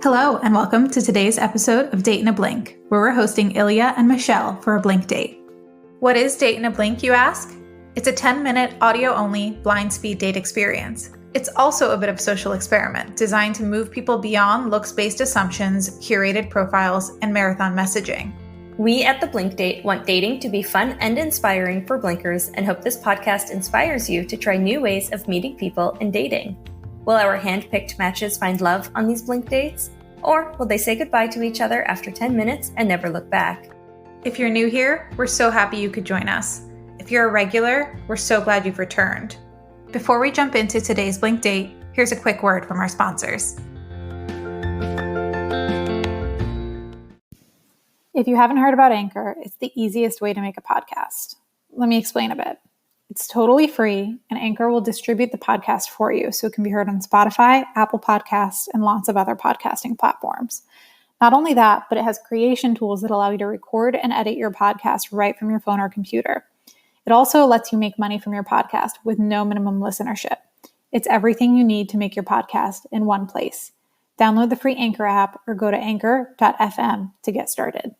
Hello, and welcome to today's episode of Date in a Blink, where we're hosting Ilya and Michelle for a Blink date. What is Date in a Blink, you ask? It's a 10-minute, audio-only, blind speed date experience. It's also a bit of a social experiment designed to move people beyond looks-based assumptions, curated profiles, and marathon messaging. We at The Blink Date want dating to be fun and inspiring for Blinkers and hope this podcast inspires you to try new ways of meeting people and dating. Will our hand-picked matches find love on these Blink dates? Or will they say goodbye to each other after 10 minutes and never look back? If you're new here, we're so happy you could join us. If you're a regular, we're so glad you've returned. Before we jump into today's Blink date, here's a quick word from our sponsors. If you haven't heard about Anchor, it's the easiest way to make a podcast. Let me explain a bit. It's totally free, and Anchor will distribute the podcast for you so it can be heard on Spotify, Apple Podcasts, and lots of other podcasting platforms. Not only that, but it has creation tools that allow you to record and edit your podcast right from your phone or computer. It also lets you make money from your podcast with no minimum listenership. It's everything you need to make your podcast in one place. Download the free Anchor app or go to anchor.fm to get started.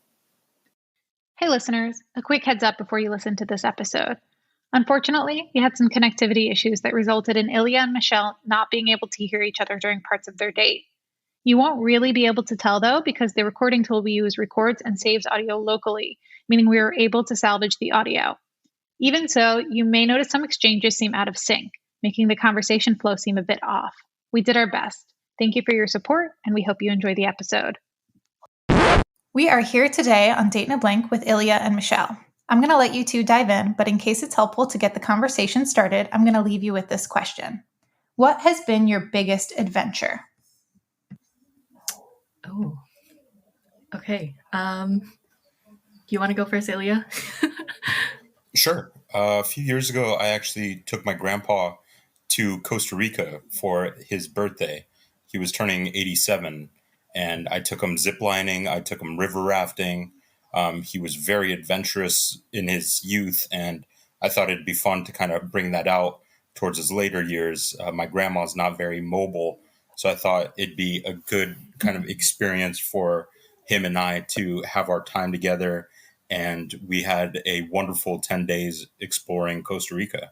Hey listeners, a quick heads up before you listen to this episode. Unfortunately, we had some connectivity issues that resulted in Ilya and Michelle not being able to hear each other during parts of their date. You won't really be able to tell though, because the recording tool we use records and saves audio locally, meaning we were able to salvage the audio. Even so, you may notice some exchanges seem out of sync, making the conversation flow seem a bit off. We did our best. Thank you for your support, and we hope you enjoy the episode. We are here today on Date in a Blink with Ilya and Michelle. I'm going to let you two dive in, but in case it's helpful to get the conversation started, I'm going to leave you with this question. What has been your biggest adventure? Oh, okay. You want to go first, Ilya? Sure. A few years ago, I actually took my grandpa to Costa Rica for his birthday. He was turning 87, and I took him ziplining. I took him river rafting. He was very adventurous in his youth, and I thought it'd be fun to kind of bring that out towards his later years. My grandma's not very mobile, so I thought it'd be a good kind of experience for him and I to have our time together. And we had a wonderful 10 days exploring Costa Rica.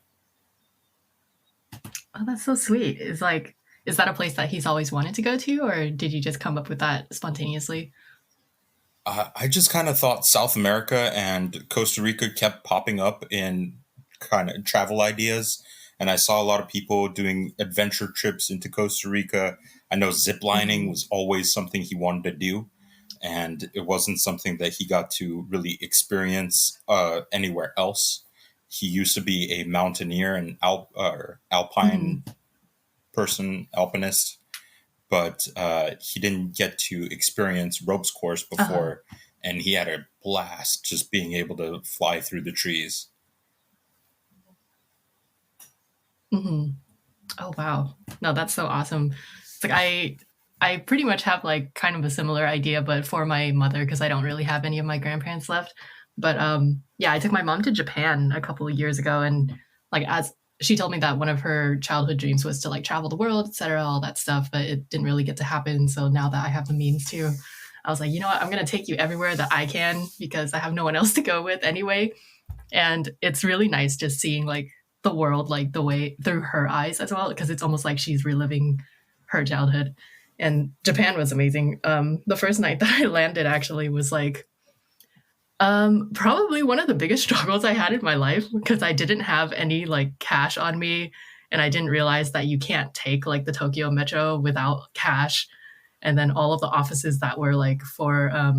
Oh, that's so sweet. Is that a place that he's always wanted to go to, or did you just come up with that spontaneously? I just kind of thought South America and Costa Rica kept popping up in kind of travel ideas. And I saw a lot of people doing adventure trips into Costa Rica. I know ziplining was always something he wanted to do. And it wasn't something that he got to really experience anywhere else. He used to be a mountaineer and alpine person, alpinist. But he didn't get to experience ropes course before, and he had a blast just being able to fly through the trees. Mm-hmm. Oh, wow. No, that's so awesome. It's like I pretty much have like kind of a similar idea, but for my mother, because I don't really have any of my grandparents left. But yeah, I took my mom to Japan a couple of years ago, and like as she told me that one of her childhood dreams was to like travel the world, etc., all that stuff, but it didn't really get to happen. So now that I have the means to, I was like, you know what, I'm going to take you everywhere that I can because I have no one else to go with anyway. And it's really nice just seeing like the world, like the way through her eyes as well, because it's almost like she's reliving her childhood. And Japan was amazing. The first night that I landed actually was like, probably one of the biggest struggles I had in my life because I didn't have any like cash on me, and I didn't realize that you can't take like the Tokyo Metro without cash. And then all of the offices that were like for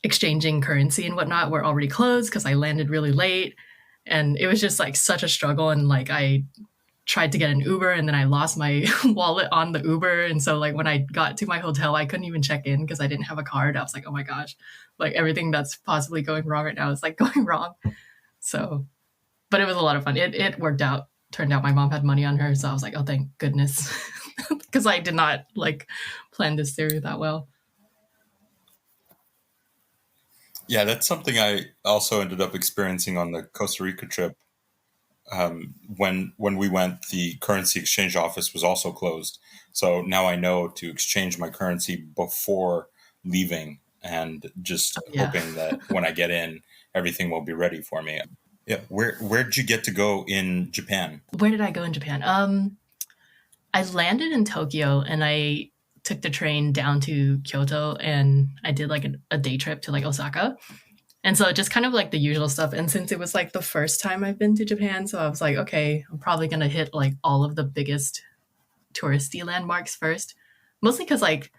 exchanging currency and whatnot were already closed because I landed really late. And it was just like such a struggle. And like I tried to get an Uber and then I lost my wallet on the Uber. And so like when I got to my hotel, I couldn't even check in because I didn't have a card. I was like, oh my gosh, like everything that's possibly going wrong right now is like going wrong. So, but it was a lot of fun. It worked out. Turned out my mom had money on her. So I was like, oh, thank goodness. Because I did not like plan this through that well. Yeah, that's something I also ended up experiencing on the Costa Rica trip. when we went, the currency exchange office was also closed. So now I know to exchange my currency before leaving, and just Yeah. hoping that when I get in, everything will be ready for me. Yeah. Where did you get to go in Japan? Where did I go in Japan? I landed in Tokyo and I took the train down to Kyoto and I did like a day trip to like Osaka. And so just kind of like the usual stuff. And since it was like the first time I've been to Japan, so I was like, okay, I'm probably going to hit like all of the biggest touristy landmarks first. Mostly because like,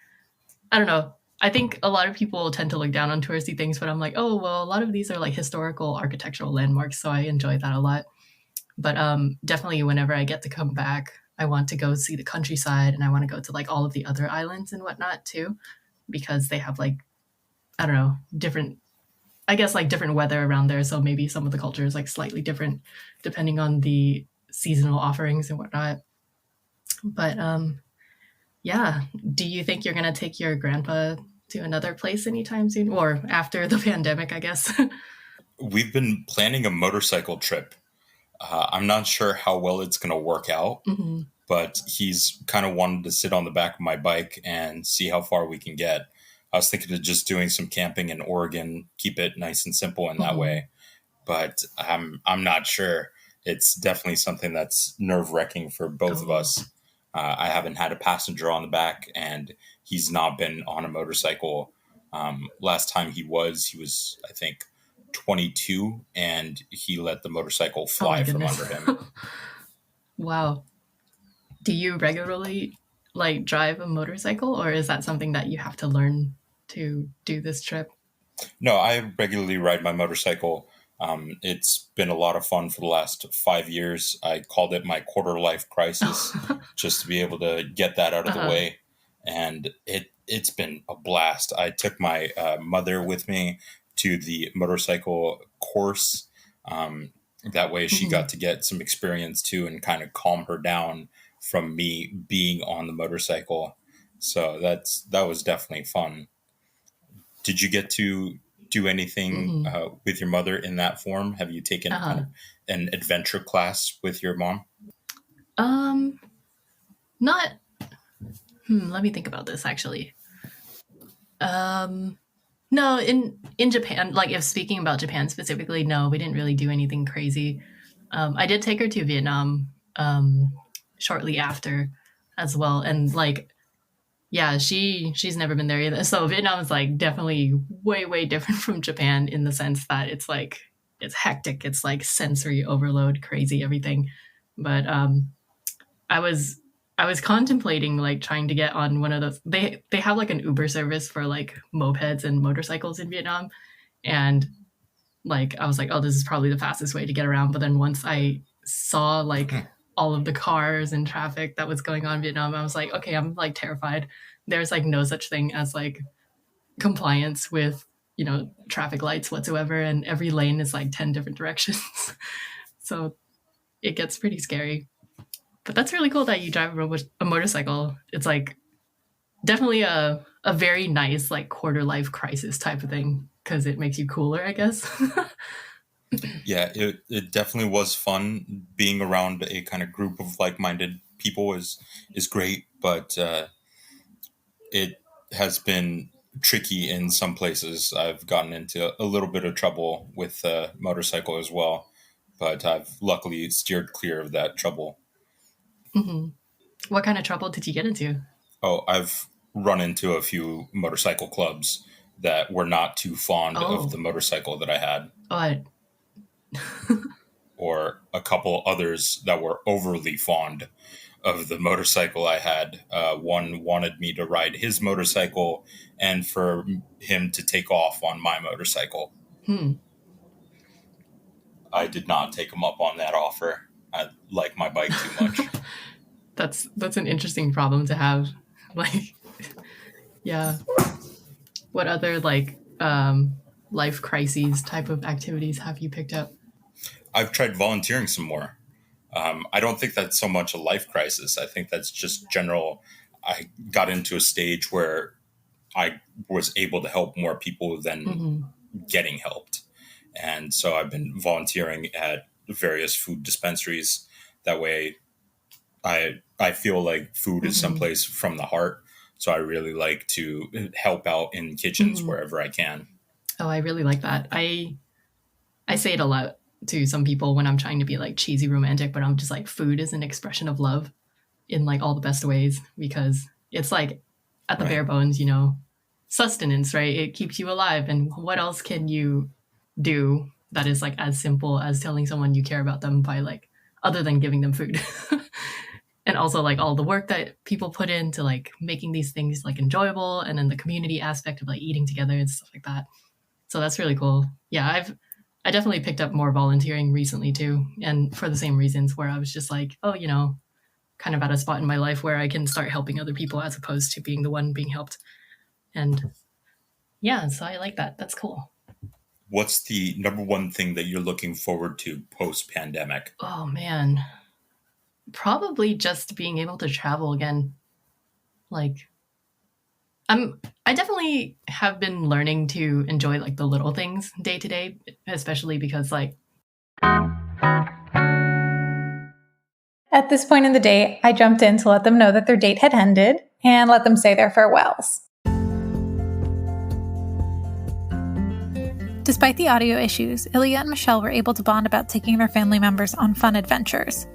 I don't know. I think a lot of people tend to look down on touristy things, but I'm like, oh, well, a lot of these are like historical architectural landmarks. So I enjoy that a lot. But definitely whenever I get to come back, I want to go see the countryside and I want to go to like all of the other islands and whatnot too, because they have like, I don't know, different, I guess like different weather around there. So maybe some of the culture is like slightly different depending on the seasonal offerings and whatnot. But yeah, do you think you're going to take your grandpa to another place anytime soon or after the pandemic, I guess? We've been planning a motorcycle trip. I'm not sure how well it's going to work out, Mm-hmm. but he's kind of wanted to sit on the back of my bike and see how far we can get. I was thinking of just doing some camping in Oregon, keep it nice and simple in that Mm-hmm. way. But I'm not sure. It's definitely something that's nerve-wracking for both of us. I haven't had a passenger on the back, and he's not been on a motorcycle. Last time he was, I think, 22, and he let the motorcycle fly from under him. Wow. Do you regularly like drive a motorcycle, or is that something that you have to learn to do this trip? No, I regularly ride my motorcycle. It's been a lot of fun for the last 5 years. I called it my quarter life crisis, just to be able to get that out of the way. And it's been a blast. I took my mother with me to the motorcycle course. That way she got to get some experience too and kind of calm her down from me being on the motorcycle. So that was definitely fun. Did you get to do anything with your mother in that form? Have you taken kind of an adventure class with your mom? Not. Let me think about this actually. No, in Japan, like if speaking about Japan specifically, no, we didn't really do anything crazy. I did take her to Vietnam shortly after as well, and like yeah, she's never been there either. So Vietnam is like definitely way different from Japan in the sense that it's like it's hectic, it's like sensory overload, crazy everything. But I was I was contemplating like trying to get on one of those. They have like an Uber service for like mopeds and motorcycles in Vietnam, and like I was like, oh, this is probably the fastest way to get around. But then once I saw like all of the cars and traffic that was going on in Vietnam, I was like, okay, I'm like terrified. There's like no such thing as like compliance with traffic lights whatsoever, and every lane is like 10 different directions. So it gets pretty scary. But that's really cool that you drive a motorcycle. It's like definitely a very nice like quarter life crisis type of thing because it makes you cooler, I guess. Yeah, it definitely was fun. Being around a kind of group of like-minded people is great, but it has been tricky in some places. I've gotten into a little bit of trouble with motorcycle as well, but I've luckily steered clear of that trouble. Mm-hmm. What kind of trouble did you get into? Oh, I've run into a few motorcycle clubs that were not too fond of the motorcycle that I had. Or a couple others that were overly fond of the motorcycle I had. One wanted me to ride his motorcycle and for him to take off on my motorcycle. I did not take him up on that offer. I like my bike too much. That's an interesting problem to have. Like, yeah. What other like life crises type of activities have you picked up? I've tried volunteering some more. I don't think that's so much a life crisis. I think that's just general. I got into a stage where I was able to help more people than getting helped. And so I've been volunteering at various food dispensaries. That way, I feel like food is someplace from the heart. So I really like to help out in kitchens wherever I can. Oh, I really like that. I say it a lot to some people when I'm trying to be like cheesy romantic, but I'm just like, food is an expression of love in like all the best ways, because it's like at the bare bones, sustenance, right? It keeps you alive. And what else can you do that is like as simple as telling someone you care about them by like, other than giving them food? And also like all the work that people put into like making these things like enjoyable, and then the community aspect of like eating together and stuff like that. So that's really cool. Yeah, I definitely picked up more volunteering recently too, and for the same reasons, where I was just like, oh, kind of at a spot in my life where I can start helping other people as opposed to being the one being helped. And yeah, so I like that. That's cool. What's the number one thing that you're looking forward to post-pandemic? Oh man, probably just being able to travel again. Like, I definitely have been learning to enjoy like the little things day to day, especially because like At this point in the date, I jumped in to let them know that their date had ended and let them say their farewells. Despite the audio issues, Ilya and Michelle were able to bond about taking their family members on fun adventures.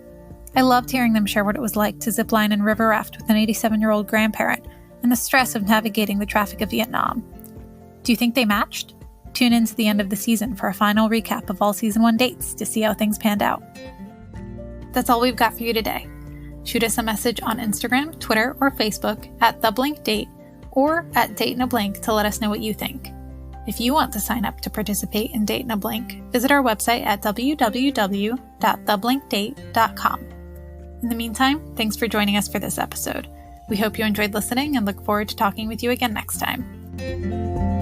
I loved hearing them share what it was like to zipline and river raft with an 87-year-old grandparent and the stress of navigating the traffic of Vietnam. Do you think they matched? Tune in to the end of the season for a final recap of all Season 1 dates to see how things panned out. That's all we've got for you today. Shoot us a message on Instagram, Twitter, or Facebook at TheBlinkDate or at Date in a Blink to let us know what you think. If you want to sign up to participate in Date in a Blink, visit our website at www.theblinkdate.com. In the meantime, thanks for joining us for this episode. We hope you enjoyed listening and look forward to talking with you again next time.